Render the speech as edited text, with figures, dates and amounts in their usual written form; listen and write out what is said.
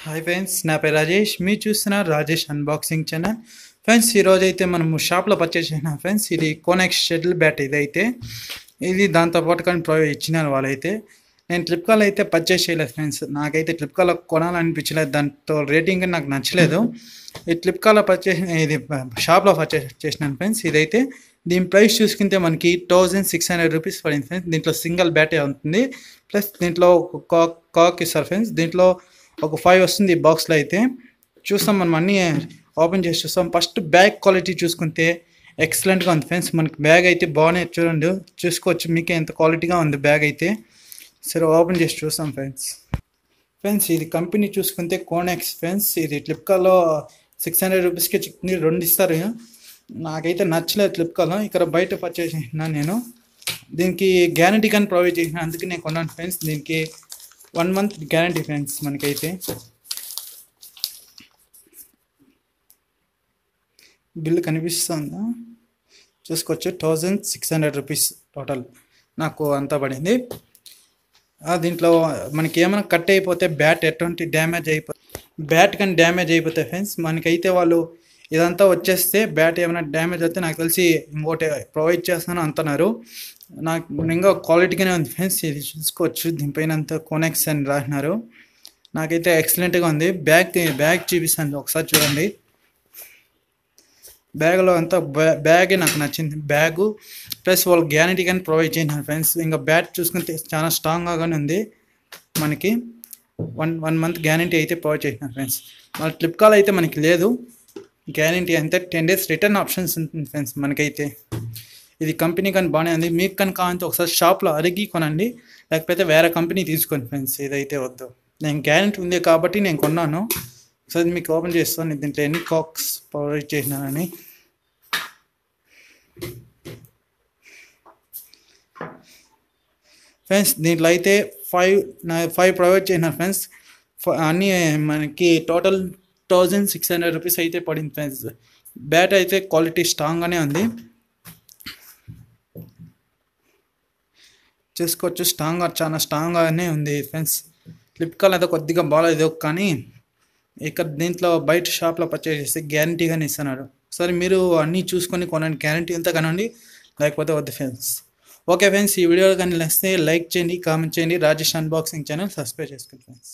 Hi friends, నా పేరు రాజేష్. మీరు చూస్తున్నారు రాజేష్ అన్బాక్సింగ్ ఛానల్. ఫ్రెండ్స్, ఈరోజు అయితే మనం షాప్లో పర్చేస్ చేసిన ఫ్రెండ్స్ ఇది కోనెక్స్ షటిల్ బ్యాట్. ఇది దాంతోపాటు కానీ ఇచ్చినారు వాళ్ళైతే. నేను ఫ్లిప్కార్ట్లో అయితే పర్చేస్ చేయలేదు ఫ్రెండ్స్. నాకైతే ఫ్లిప్కార్ట్లో కొనాలనిపించలేదు, దాంతో రేటింగ్ నాకు నచ్చలేదు. ఈ ఫ్లిప్కార్ట్లో ఇది షాప్లో పర్చేస్ చేసినాను ఫ్రెండ్స్. ఇదైతే దీని ప్రైస్ చూసుకుంటే మనకి 1600 రూపీస్ పడింది ఫ్రెండ్స్. దీంట్లో సింగిల్ బ్యాటే ఉంటుంది, ప్లస్ దీంట్లో కాక్ ఇస్తారు ఫ్రెండ్స్. దీంట్లో ఒక 5 వస్తుంది ఈ బాక్స్లో. అయితే చూస్తాం, మనం అన్నీ ఓపెన్ చేసి చూస్తాం. ఫస్ట్ బ్యాగ్ క్వాలిటీ చూసుకుంటే ఎక్సలెంట్గా ఉంది ఫ్రెండ్స్. మనకి బ్యాగ్ అయితే బాగానే చూసుకోవచ్చు, మీకే ఎంత క్వాలిటీగా ఉంది బ్యాగ్ అయితే. సరే, ఓపెన్ చేసి చూస్తాం ఫ్రెండ్స్. ఇది కంపెనీ చూసుకుంటే కోనెక్స్ ఫ్రెండ్స్. ఇది ఫ్లిప్కార్ట్లో 600 రూపీస్కి చిక్ని 2 ఇస్తారు. నాకైతే నచ్చలేదు ఫ్లిప్కార్ట్లో, ఇక్కడ బయట పర్చేస్ చేసిన నేను. దీనికి గ్యారంటీ కానీ ప్రొవైడ్ చేసిన, అందుకే నేను కొన్నాను ఫ్రెండ్స్. దీనికి 1 మంత్ గ్యారంటీ ఫ్రెండ్స్. మనకైతే బిల్లు కనిపిస్తుందా చూసుకోవచ్చు. 1600 రూపీస్ టోటల్ నాకు అంతా పడింది. దీంట్లో మనకి ఏమైనా కట్ అయిపోతే బ్యాట్ ఎటువంటి డ్యామేజ్ అయిపోతాయి ఫ్రెండ్స్. మనకైతే వాళ్ళు ఇదంతా వచ్చేస్తే బ్యాట్ ఏమైనా డ్యామేజ్ అయితే నాకు తెలిసి ఇంకోటి ప్రొవైడ్ చేస్తాను అంటున్నారు. నాకు ఇంకా క్వాలిటీగానే ఉంది ఫ్రెండ్స్. ఇది చూసుకోవచ్చు, దీనిపైన అంతా కోనెక్స్ అని రాసినారు. నాకైతే ఎక్సలెంట్గా ఉంది. బ్యాగ్ చూపిస్తాను ఒకసారి చూడండి. బ్యాగ్లో అంతా బ్యాగే నాకు నచ్చింది. బ్యాగు ప్లస్ వాళ్ళు గ్యారంటీ కానీ ప్రొవైడ్ చేసినారు ఫ్రెండ్స్. ఇంకా బ్యాట్ చూసుకుంటే చాలా స్ట్రాంగ్గానే ఉంది. మనకి 1 మంత్ గ్యారంటీ అయితే ప్రొవైడ్ చేసినారు ఫ్రెండ్స్. మళ్ళీ ఫ్లిప్కార్ట్ అయితే మనకి లేదు గ్యారంటీ, అంతే 10 days రిటర్న్ ఆప్షన్స్ ఉంటుంది ఫ్రెండ్స్. మనకైతే ఇది కంపెనీ కానీ బాగానే ఉంది. మీకు కానీ కావాలంటే ఒకసారి షాప్లో అడిగి కొనండి, లేకపోతే వేరే కంపెనీ తీసుకోండి ఫ్రెండ్స్. ఇదైతే వద్దు, నేను గ్యారంటీ ఉంది కాబట్టి నేను కొన్నాను. ఒకసారి మీకు ఓపెన్ చేస్తాను దీంట్లో ఎన్ని కాక్స్ ప్రొవైడ్ చేసినానని. ఫ్రెండ్స్, దీంట్లో అయితే 5 ప్రొవైడ్ చేసినారు ఫ్రెండ్స్. అన్నీ మనకి టోటల్ 1600 రూపీస్ అయితే పడింది ఫ్రెండ్స్. బ్యాట్ అయితే క్వాలిటీ స్ట్రాంగ్గానే ఉంది, చూసుకోవచ్చు. చాలా స్ట్రాంగ్గానే ఉంది ఫ్రెండ్స్. ఫ్లిప్కార్ట్ అయితే కొద్దిగా బాగాలేదు, కానీ ఇక్కడ దీంట్లో బయట షాప్లో పర్చేస్ చేస్తే గ్యారంటీగానే ఇస్తున్నారు. సరే, మీరు అన్నీ చూసుకొని కొనండి, గ్యారంటీ అంతా కనండి, లేకపోతే వద్దు ఫ్రెండ్స్. ఓకే ఫ్రెండ్స్, ఈ వీడియో కానీ నచ్చితే లైక్ చేయండి, కామెంట్ చేయండి. రాజేష్ అన్బాక్సింగ్ ఛానల్ సబ్స్క్రైబ్ చేసుకోండి ఫ్రెండ్స్.